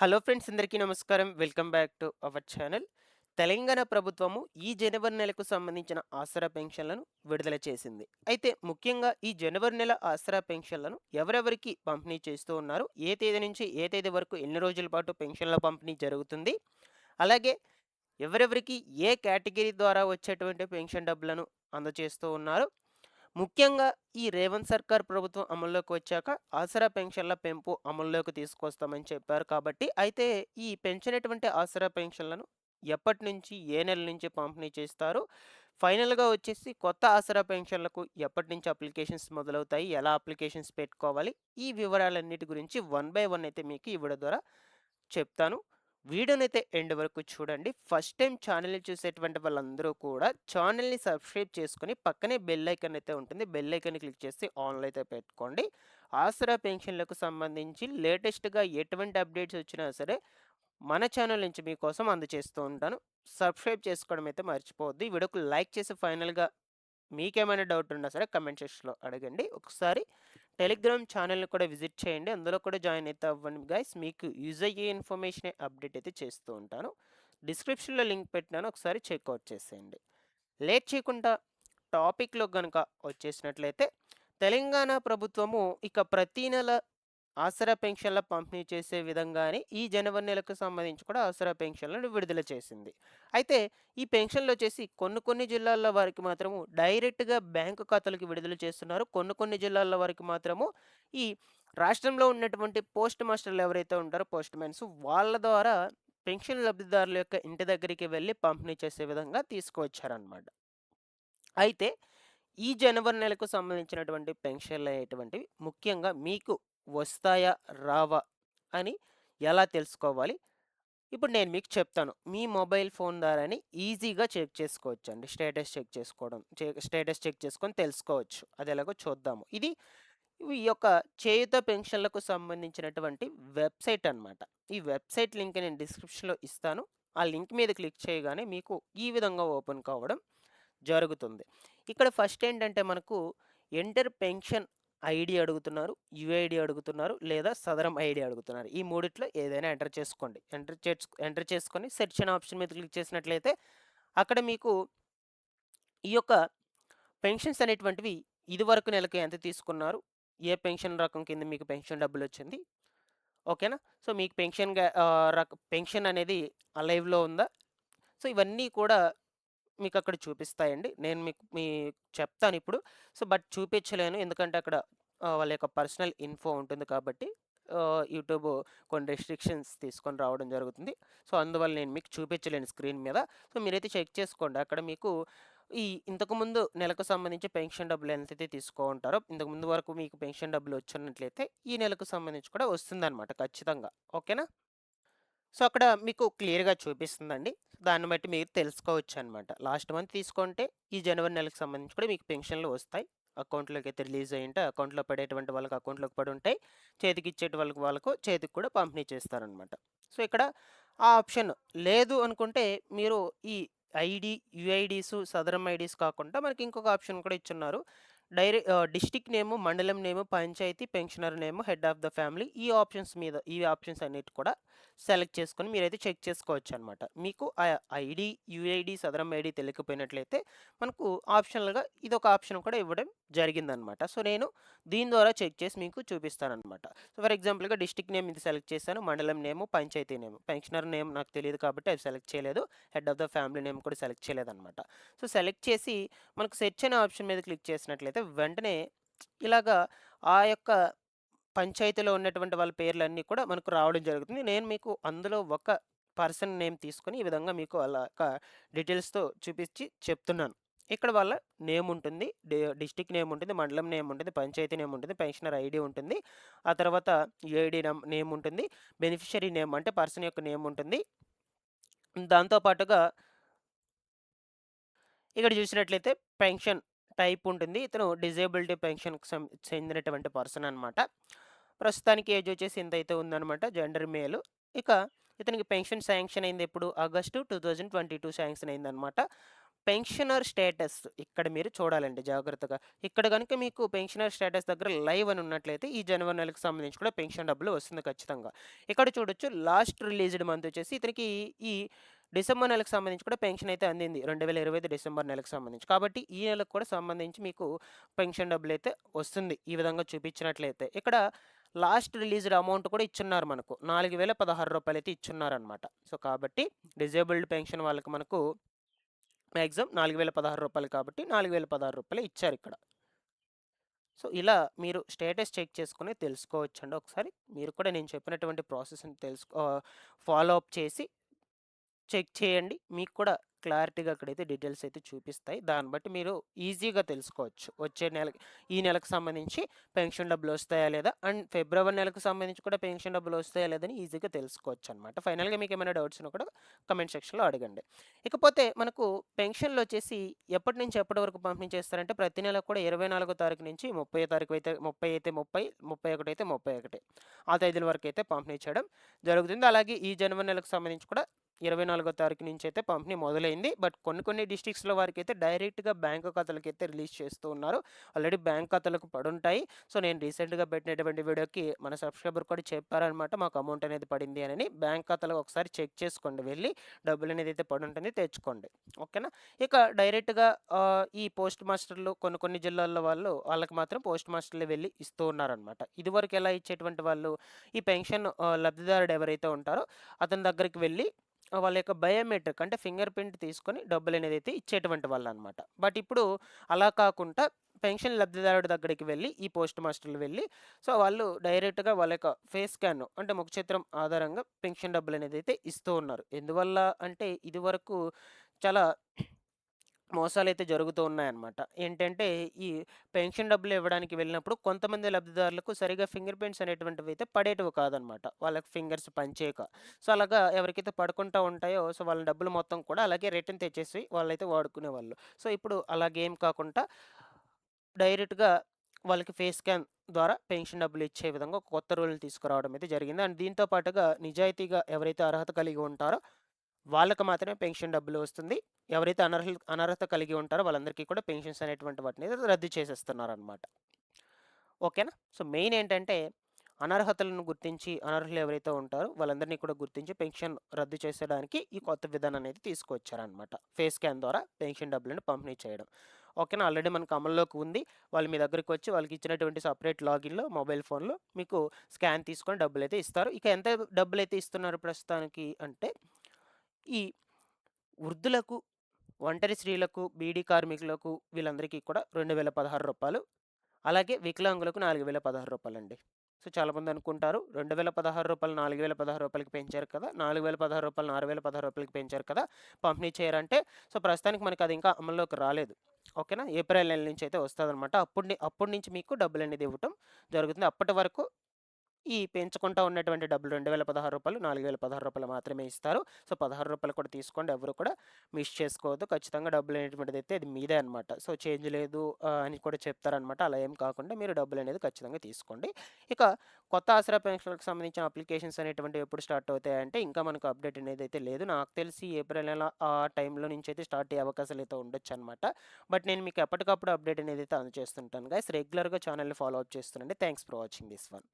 Hello friends, అందరికీ నమస్కారం. Welcome back to our channel. Telangana ప్రభుత్వము ఈ జనవరి నెలకు సంబంధించిన ఆసరా పెన్షన్లను విడుదల చేసింది. అయితే ముఖ్యంగా ఈ జనవరి నెల ఆసరా పెన్షన్లను ఎవరెవరికి పంపిణీ చేస్తూ ఉన్నారు, ఏ తేదీ నుంచి ఏ తేదీ వరకు ఎన్ని రోజుల పాటు పెన్షన్ల పంపిణీ జరుగుతుంది, అలాగే ఎవరెవరికి ఏ కేటగిరీ ద్వారా వచ్చేటువంటి పెన్షన్ డబ్బులను అందజేస్తూ ఉన్నారు. ముఖ్యంగా ఈ రేవంత్ సర్కార్ ప్రభుత్వం అమల్లోకి వచ్చాక ఆసరా పెన్షన్ల పెంపు అమల్లోకి తీసుకొస్తామని చెప్పారు. కాబట్టి అయితే ఈ పెంచినటువంటి ఆసరా పెన్షన్లను ఎప్పటి నుంచి ఏ నెల నుంచి పంపిణీ చేస్తారు, ఫైనల్గా వచ్చేసి కొత్త ఆసరా పెన్షన్లకు ఎప్పటి నుంచి అప్లికేషన్స్ మొదలవుతాయి, ఎలా అప్లికేషన్స్ పెట్టుకోవాలి, ఈ వివరాలన్నిటి గురించి వన్ బై వన్ అయితే మీకు ఈ వీడియో ద్వారా చెప్తాను. వీడియోనైతే ఎండ్ వరకు చూడండి. ఫస్ట్ టైం ఛానల్ని చూసేటువంటి వాళ్ళందరూ కూడా ఛానల్ని సబ్స్క్రైబ్ చేసుకొని పక్కనే బెల్ ఐకాన్ అయితే ఉంటుంది. బెల్ ఐకాన్ని క్లిక్ చేసి ఆన్లో అయితే పెట్టుకోండి. ఆసరా పెన్షన్లకు సంబంధించి లేటెస్ట్గా ఎటువంటి అప్డేట్స్ వచ్చినా సరే మన ఛానల్ నుంచి మీకోసం అందజేస్తూ ఉంటాను. సబ్స్క్రైబ్ చేసుకోవడం అయితే మర్చిపోవద్దు. ఈ వీడియోకి లైక్ చేసి ఫైనల్గా మీకేమైనా డౌట్ ఉన్నా సరే కమెంట్ సెక్షన్‌లో అడగండి. ఒకసారి టెలిగ్రామ్ ఛానెల్‌ని కూడా విజిట్ చేయండి. అందులో కూడా జాయిన్ అయితే అవ్వండి గైస్. మీకు యూజ్ అయ్యే ఇన్ఫర్మేషనే అప్డేట్ అయితే చేస్తూ ఉంటాను. డిస్క్రిప్షన్‌లో లింక్ పెట్టినాను. ఒకసారి చెక్‌ఔట్ చేసేయండి. లేట్ చేయకుండా టాపిక్‌లో గనుక వచ్చేసినట్లయితే, తెలంగాణ ప్రభుత్వము ఇక ప్రతి నెల ఆసరా పెన్షన్ల పంపిణీ చేసే విధంగానే ఈ జనవరి నెలకు సంబంధించి కూడా ఆసరా పెన్షన్లను విడుదల చేసింది. అయితే ఈ పెన్షన్‌లొచ్చేసి కొన్ని జిల్లాల్లో వారికి మాత్రము డైరెక్ట్‌గా బ్యాంకు ఖాతాలకు విడుదల చేస్తున్నారు. కొన్ని జిల్లాల్లో వారికి మాత్రము ఈ రాష్ట్రంలో ఉన్నటువంటి పోస్ట్ మాస్టర్‌లు ఎవరైతే ఉంటారో పోస్ట్‌మ్యాన్స్ వాళ్ళ ద్వారా పెన్షన్ లబ్ధిదారుల యొక్క ఇంటి దగ్గరికి వెళ్లి పంపిణీ చేసే విధంగా తీసుకువచ్చారన్నమాట. అయితే ఈ జనవరి నెలకు సంబంధించినటువంటి పెన్షన్‌లనేటువంటివి ముఖ్యంగా మీకు వస్తాయా? రావా? అని ఎలా తెలుసుకోవాలి? ఇప్పుడు నేను మీకు చెప్తాను. మీ మొబైల్ ఫోన్ ద్వారానే ఈజీగా చెక్ చేసుకోవచ్చండి. స్టేటస్ చెక్ చేసుకొని తెలుసుకోవచ్చు. అదెలాగో చూద్దాము. ఈ యొక్క చేయూత పెన్షన్‌లకు సంబంధించినటువంటి వెబ్‌సైట్ అన్నమాట. ఈ వెబ్‌సైట్ లింక్ నేను డిస్క్రిప్షన్‌లో ఇస్తాను. ఆ లింక్ మీద క్లిక్ చేయగానే మీకు ఈ విధంగా ఓపెన్ కావడం జరుగుతుంది. ఇక్కడ ఫస్ట్ ఏంటంటే మనకు ఎంటర్ పెన్షన్ ఐడీ అడుగుతున్నారు, యూఐడీ అడుగుతున్నారు, లేదా సదరం ఐడీ అడుగుతున్నారు. ఈ మూడిట్లో ఏదైనా ఎంటర్ చేసుకోండి. ఎంటర్ చేసుకొని సెర్చ్ అనే ఆప్షన్ మీద క్లిక్ చేసినట్లయితే అక్కడ మీకు ఈ యొక్క పెన్షన్స్ అనేటువంటివి ఇదివరకు నెలకు ఎంత తీసుకున్నారు, ఏ పెన్షన్ రకం కింద మీకు పెన్షన్ డబ్బులొచ్చింది, ఓకేనా? సో, మీకు పెన్షన్ అనేది లైవ్‌లో ఉందా? సో, ఇవన్నీ కూడా మీకక్కడ చూపిస్తాయండి. నేను చెప్తానిప్పుడు. So, but చూపించలేను. ఎందుకంటే అక్కడ వాళ్ళ యొక్క పర్సనల్ ఇన్ఫో ఉంటుంది కాబట్టి యూట్యూబ్ కొన్ని రెస్ట్రిక్షన్స్ తీసుకొని రావడం జరుగుతుంది. సో, అందువల్ల నేను మీకు చూపించలేను స్క్రీన్ మీద. సో, మీరైతే చెక్ చేసుకోండి. అక్కడ మీకు ఇంతకుముందు నెలకు సంబంధించి పెన్షన్ డబ్బులు ఎంతైతే ఉంటారో, ఇంతకుముందు వరకు మీకు పెన్షన్ డబ్బులు వచ్చున్నట్లయితే ఈ నెలకు సంబంధించి కూడా వస్తుందన్నమాట ఖచ్చితంగా. ఓకేనా? సో, అక్కడ మీకు క్లియర్‌గా చూపిస్తుందండి. దాన్ని బట్టి మీరు తెలుసుకోవచ్చనమాట. లాస్ట్ మంత్ తీసుకుంటే ఈ జనవరి నెలకు సంబంధించి కూడా మీకు పెన్షన్‌లు వస్తాయి. అకౌంట్‌లోకైతే రిలీజ్ అయ్యుంటే అకౌంట్‌లో పడేటువంటి వాళ్ళకి అకౌంట్‌లోకి పడుంటాయి. చేతికిచ్చేటి వాళ్ళకు చేతికి కూడా పంపిణీ చేస్తారనమాట. సో, ఇక్కడ ఆ ఆప్షన్ లేదు అనుకుంటే మీరు ఈ యూఐడీస్, సదరం ఐడీస్ కాకుండా మనకి ఇంకొక ఆప్షన్ కూడా ఇచ్చున్నారు. డిస్ట్రిక్ట్ నేము, మండలం నేము, పంచాయతీ, pensioner name, head of the family ఈ ఆప్షన్స్ అన్నిటి కూడా సెలెక్ట్ చేసుకొని మీరైతే చెక్ చేసుకోవచ్చనమాట. మీకు ఆ ఐడీ, యూఐడీ, సదరం ఐడీ తెలియకపోయినట్లయితే మనకు ఆప్షనల్‌గా ఇదొక ఆప్షన్ కూడా ఇవ్వడం జరిగిందనమాట. సో, నేను దీని ద్వారా చెక్ చేసి మీకు చూపిస్తాననమాట. సో, ఫర్ ఎగ్జాంపుల్‌గా డిస్ట్రిక్ట్ నేమ్ ఇది సెలెక్ట్ చేశాను. మండలం నేము, పంచాయతీ నేము, పెన్షనర్ నేమ్ నాకు తెలీదు కాబట్టి అది సెలెక్ట్ చేయలేదు. Head of the family name కూడా సెలెక్ట్ చేయలేదనమాట. సో, సెలెక్ట్ చేసి మనకు సెర్చ్ అనే ఆప్షన్ మీద క్లిక్ చేసినట్లయితే వెంటనే ఇలాగా ఆ యొక్క పంచాయతీలో ఉన్నటువంటి వాళ్ళ పేర్లన్నీ కూడా మనకు రావడం జరుగుతుంది. నేను మీకు అందులో ఒక పర్సన్ నేమ్ తీసుకొని ఈ విధంగా మీకు అలాగా డీటెయిల్స్‌తో చూపించి చెప్తున్నాను. ఇక్కడ వాళ్ళ నేమ్ ఉంటుంది. డిస్ట్రిక్ట్ నేమ్ ఉంటుంది. మండలం నేమ్ ఉంటుంది. పంచాయతీ నేమ్ ఉంటుంది. పెన్షనర్ ఐడీ ఉంటుంది. ఆ తర్వాత యూఐడీ నేమ్ ఉంటుంది. బెనిఫిషియరీ నేమ్ అంటే పర్సన్ యొక్క నేమ్ ఉంటుంది. దాంతో పాటుగా ఇక్కడ చూసినట్లయితే పెన్షన్ టైప్ ఉంటుంది. ఇతను డిజేబిలిటీ పెన్షన్‌కి చెందినటువంటి పర్సన్ అనమాట. ప్రస్తుతానికి ఏజ్ వచ్చేసి ఇంతైతే ఉందనమాట. Gender male. ఇక ఇతనికి పెన్షన్ శాంక్షన్ అయింది ఎప్పుడు? ఆగస్టు 2022 శాంక్షన్ అయిందనమాట. పెన్షనర్ స్టేటస్ ఇక్కడ మీరు చూడాలండి జాగ్రత్తగా. ఇక్కడ గనుక మీకు పెన్షనర్ స్టేటస్ దగ్గర లైవ్ అని ఉన్నట్లయితే ఈ జనవరి నెలకు సంబంధించి కూడా పెన్షన్ డబ్బులు వస్తుంది ఖచ్చితంగా. ఇక్కడ చూడొచ్చు లాస్ట్ రిలీజ్డ్ మంత్ వచ్చేసి ఇతనికి ఈ డిసెంబర్ నెలకు సంబంధించి కూడా పెన్షన్ అయితే అందింది. 2025 డిసెంబర్ నెలకు సంబంధించి. కాబట్టి ఈ నెలకు కూడా సంబంధించి మీకు పెన్షన్ డబ్బులైతే వస్తుంది. ఈ విధంగా చూపించినట్లయితే. ఇక్కడ లాస్ట్ రిలీజ్డ్ అమౌంట్ కూడా ఇచ్చున్నారు మనకు. రూ. 4016 అయితే ఇచ్చున్నారనమాట. సో, కాబట్టి డిజేబుల్డ్ పెన్షన్ వాళ్ళకి మనకు మాక్సిమం రూ. 4016 కాబట్టి రూ. 4016 ఇచ్చారిక్కడ. సో, ఇలా మీరు స్టేటస్ చెక్ చేసుకొని తెలుసుకోవచ్చండి ఒకసారి. మీరు కూడా నేను చెప్పినటువంటి ప్రాసెస్‌ని ఫాలో అప్ చేసి చెక్ చేయండి. మీకు కూడా క్లారిటీగా అక్కడైతే డీటెయిల్స్ అయితే చూపిస్తాయి. దాన్ని బట్టి మీరు ఈజీగా తెలుసుకోవచ్చు. వచ్చే నెలకి ఈ నెలకు సంబంధించి పెన్షన్ డబ్బులు వస్తాయా లేదా? అండ్ ఫిబ్రవరి నెలకు సంబంధించి కూడా పెన్షన్ డబ్బులు వస్తాయా లేదని ఈజీగా తెలుసుకోవచ్చనమాట. ఫైనల్‌గా మీకేమైనా డౌట్స్ ఉన్నా కూడా కామెంట్ సెక్షన్‌లో అడగండి. ఇకపోతే మనకు పెన్షన్‌లొచ్చేసి ఎప్పటి నుంచి ఎప్పటి వరకు పంపిణీ చేస్తారంటే ప్రతి నెల కూడా 24 తారీఖు నుంచి 30 తారీఖు అయితే 30 అయితే 30, 31 అయితే 31 ఆ తేదీల వరకైతే పంపిణీ చేయడం జరుగుతుంది. అలాగే ఈ జనవరి నెలకు సంబంధించి కూడా 24 తారీఖు నుంచి అయితే పంపిణీ మొదలైంది. బట్ కొన్ని డిస్ట్రిక్ట్స్‌లో వారికైతే డైరెక్ట్‌గా బ్యాంకు ఖాతాలకైతే రిలీజ్ చేస్తూ ఉన్నారు. ఆల్రెడీ బ్యాంక్ ఖాతాలకు పడుంటాయి. సో, నేను రీసెంట్‌గా పెట్టినటువంటి వీడియోకి మన సబ్‌స్క్రైబర్ కూడా చెప్పారనమాట. మాకు అమౌంట్ అనేది పడింది అని. బ్యాంక్ ఖాతాలో ఒకసారి చెక్ చేసుకోండి వెళ్ళి. డబ్బులనేది అయితే పడుంటుంది తెచ్చుకోండి. ఓకేనా? ఇక డైరెక్ట్‌గా ఈ పోస్ట్ మాస్టర్‌లు కొన్ని జిల్లాల్లో వాళ్ళకి మాత్రం పోస్ట్ మాస్టర్‌లే వెళ్ళి ఇస్తూ ఉన్నారనమాట. ఇదివరకు ఎలా ఇచ్చేటువంటి వాళ్ళు ఈ పెన్షన్ లబ్ధిదారుడు ఎవరైతే ఉంటారో అతని దగ్గరికి వెళ్ళి వాళ్ళ యొక్క బయోమెట్రిక్ అంటే ఫింగర్ ప్రింట్ తీసుకొని డబ్బులనేది అయితే ఇచ్చేటువంటి వాళ్ళనమాట. బట్ ఇప్పుడు అలా కాకుండా పెన్షన్ లబ్ధిదారుడి దగ్గరికి వెళ్ళి ఈ పోస్ట్ మాస్టర్లు వెళ్ళి సో, వాళ్ళు డైరెక్ట్‌గా వాళ్ళ యొక్క ఫేస్ స్కాన్ అంటే ముఖ చిత్రం ఆధారంగా పెన్షన్ డబ్బులనేది అయితే ఇస్తూ ఉన్నారు. ఎందువల్ల అంటే ఇదివరకు చాలా మోసాలైతే జరుగుతూ ఉన్నాయన్నమాట. ఏంటంటే, ఈ పెన్షన్ డబ్బులు ఇవ్వడానికి వెళ్ళినప్పుడు కొంతమంది లబ్ధిదారులకు సరిగ్గా ఫింగర్ ప్రింట్స్ అనేటువంటివి అయితే పడేటివి కాదనమాట. వాళ్ళకి ఫింగర్స్ పనిచేయక. సో, అలాగా ఎవరికైతే పడకుండా ఉంటాయో సో, వాళ్ళ డబ్బులు మొత్తం కూడా అలాగే రిటర్న్ తెచ్చేసి వాళ్ళైతే వాడుకునేవాళ్ళు. సో, ఇప్పుడు అలాగేం కాకుండా డైరెక్ట్‌గా వాళ్ళకి ఫేస్ స్కాన్ ద్వారా పెన్షన్ డబ్బులు ఇచ్చే విధంగా ఒక కొత్త రూల్‌ని తీసుకురావడం అయితే జరిగింది. అండ్ దీంతో పాటుగా నిజాయితీగా ఎవరైతే అర్హత కలిగి ఉంటారో వాళ్ళకి మాత్రమే పెన్షన్ డబ్బులు వస్తుంది. ఎవరైతే అనర్హత కలిగి ఉంటారో వాళ్ళందరికీ కూడా పెన్షన్స్ అనేటువంటి వాటిని రద్దు చేసేస్తున్నారనమాట. ఓకేనా? సో, మెయిన్ ఏంటంటే అనర్హతలను గుర్తించి అనర్హులు ఎవరైతే ఉంటారో వాళ్ళందరినీ కూడా గుర్తించి పెన్షన్ రద్దు చేసేయడానికి ఈ కొత్త విధానం అనేది తీసుకొచ్చారనమాట. ఫేస్ స్కాన్ ద్వారా పెన్షన్ డబ్బులను పంపిణీ చేయడం. ఓకేనా? ఆల్రెడీ మనకు అమల్లోకి ఉంది. వాళ్ళు మీ దగ్గరికి వచ్చి వాళ్ళకి ఇచ్చినటువంటి సెపరేట్ లాగిన్‌లో మొబైల్ ఫోన్‌లో మీకు స్కాన్ తీసుకొని డబ్బులైతే ఇస్తారు. ఇక ఎంత డబ్బులైతే ఇస్తున్నారు ప్రస్తుతానికి అంటే ఈ వృద్ధులకు, ఒంటరి స్త్రీలకు, బీడీ కార్మికులకు వీళ్ళందరికీ కూడా రూ. 2016 అలాగే వికలాంగులకు రూ. 4016 అండి. సో, చాలామంది అనుకుంటారు రూ. 2016 రూ. 4016కి పెంచారు కదా! రూ. 4016 రూ. 6016కి పెంచారు కదా! పంపిణీ చేయరంటే సో, ప్రస్తుతానికి మనకి అది ఇంకా అమల్లోకి రాలేదు. ఓకేనా? ఏప్రిల్ నెల నుంచి అయితే వస్తదనమాట. అప్పటి నుంచి మీకు డబ్బులనేది ఇవ్వటం జరుగుతుంది. అప్పటి వరకు ఈ పెంచుకుంటా ఉన్నటువంటి డబ్బులు రూ. 2016 రూ. 4016 మాత్రమే ఇస్తారు. సో, రూ. 16 కూడా తీసుకోండి. ఎవరు కూడా మిస్ చేసుకోవద్దు. ఖచ్చితంగా డబ్బులనేటువంటిదైతే అది మీదే అనమాట. సో, చేంజ్ లేదు అని కూడా చెప్తారనమాట. అలా ఏం కాకుండా మీరు డబ్బులనేది ఖచ్చితంగా తీసుకోండి. ఇక కొత్త ఆసరా పెన్షన్‌లకు సంబంధించిన అప్లికేషన్స్ అనేటువంటివి ఎప్పుడు స్టార్ట్ అవుతాయంటే ఇంకా మనకు అప్డేట్ అనేదైతే లేదు. నాకు తెలిసి ఏప్రిల్ నెల ఆ టైంలో నుంచి అయితే స్టార్ట్ అయ్యే అవకాశాలైతే ఉండొచ్చనమాట. బట్ నేను మీకు ఎప్పటికప్పుడు అప్డేట్ అనేదైతే అందజేస్తుంటాను గైస్. రెగ్యులర్‌గా ఛానెల్‌ని ఫాలో అప్ చేస్తుండండి. Thanks for watching this one.